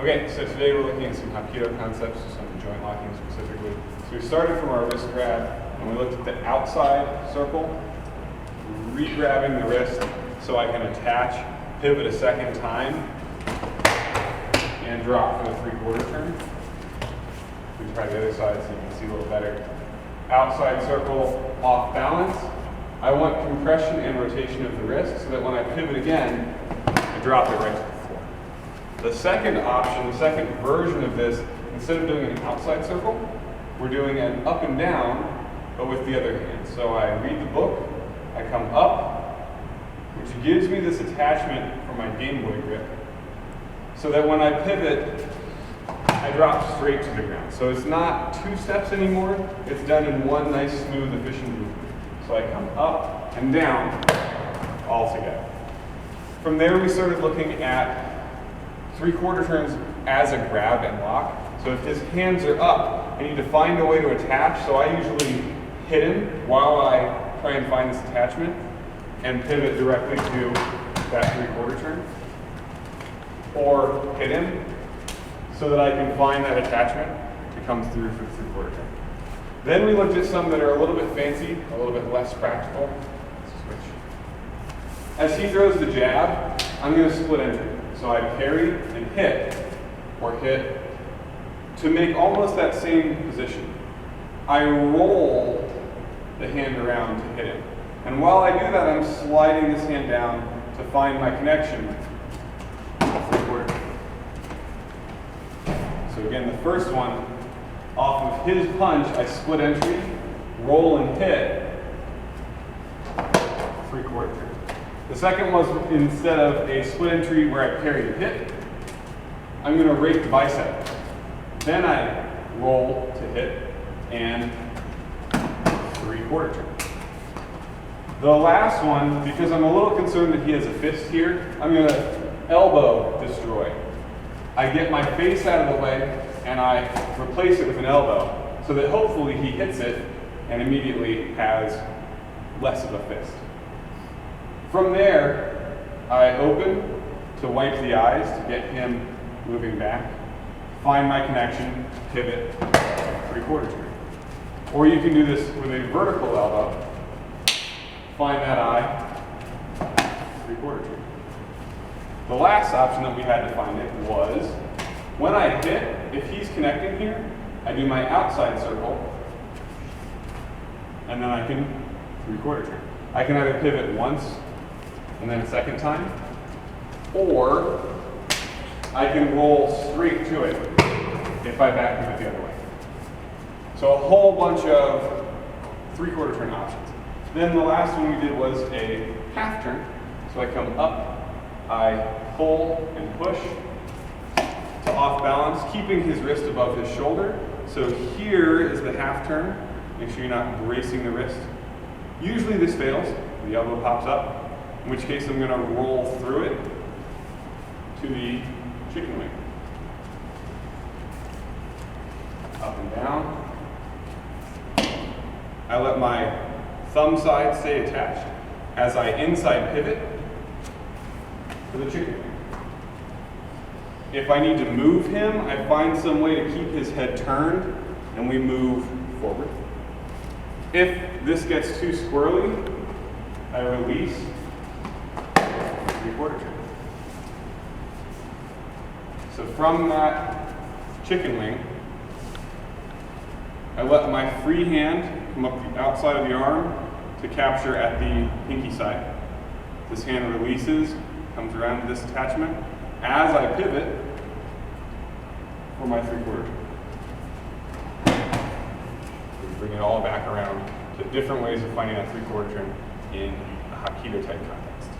Okay, so today we're looking at some Hapkido concepts, some joint locking specifically. So we started from our wrist grab, and we looked at the outside circle, re-grabbing the wrist so I can attach, pivot a second time, and drop for the 3/4 turn. We can try the other side so you can see a little better. Outside circle, off balance. I want compression and rotation of the wrist so that when I pivot again, I drop it right to the floor. The second option, the second version of this, instead of doing an outside circle, we're doing an up and down, but with the other hand. So I read the book, I come up, which gives me this attachment for my Game Boy grip, so that when I pivot, I drop straight to the ground. So it's not two steps anymore, it's done in one nice, smooth, efficient movement. So I come up and down all together. From there, we started looking at 3/4 turns as a grab and lock. So if his hands are up, I need to find a way to attach. So I usually hit him while I try and find this attachment and pivot directly to that 3/4 turn. Or hit him so that I can find that attachment to come through for the 3/4 turn. Then we looked at some that are a little bit fancy, a little bit less practical. Let's switch. As he throws the jab, I'm going to split entry. So I parry and hit, or hit, to make almost that same position. I roll the hand around to hit him. And while I do that, I'm sliding this hand down to find my connection. 3/4. So again, the first one, off of his punch, I split entry, roll and hit, 3/4 turn. The second was, instead of a split entry where I parry and hit, I'm going to rake the bicep. Then I roll to hit and 3/4 turn. The last one, because I'm a little concerned that he has a fist here, I'm going to elbow destroy. I get my face out of the way and I replace it with an elbow so that hopefully he hits it and immediately has less of a fist. From there, I open to wipe the eyes to get him moving back, find my connection, pivot, 3/4 turn. Or you can do this with a vertical elbow, find that eye, 3/4 turn. The last option that we had to find it was, when I hit, if he's connecting here, I do my outside circle, and then I can 3/4 turn. I can either pivot once, and then a second time, or I can roll straight to it if I back pivot the other way. So a whole bunch of 3/4 turn options. Then the last one we did was a half turn. So I come up, I pull and push to off balance, keeping his wrist above his shoulder. So here is the half turn. Make sure you're not bracing the wrist. Usually this fails, the elbow pops up, in which case I'm going to roll through it to the chicken wing. Up and down. I let my thumb side stay attached as I inside pivot to the chicken wing. If I need to move him, I find some way to keep his head turned and we move forward. If this gets too squirrely, I release 3/4 turn. So from that chicken wing, I let my free hand come up the outside of the arm to capture at the pinky side. This hand releases, comes around to this attachment. As I pivot for my 3/4 turn. We bring it all back around to different ways of finding that 3/4 turn in a Hapkido type context.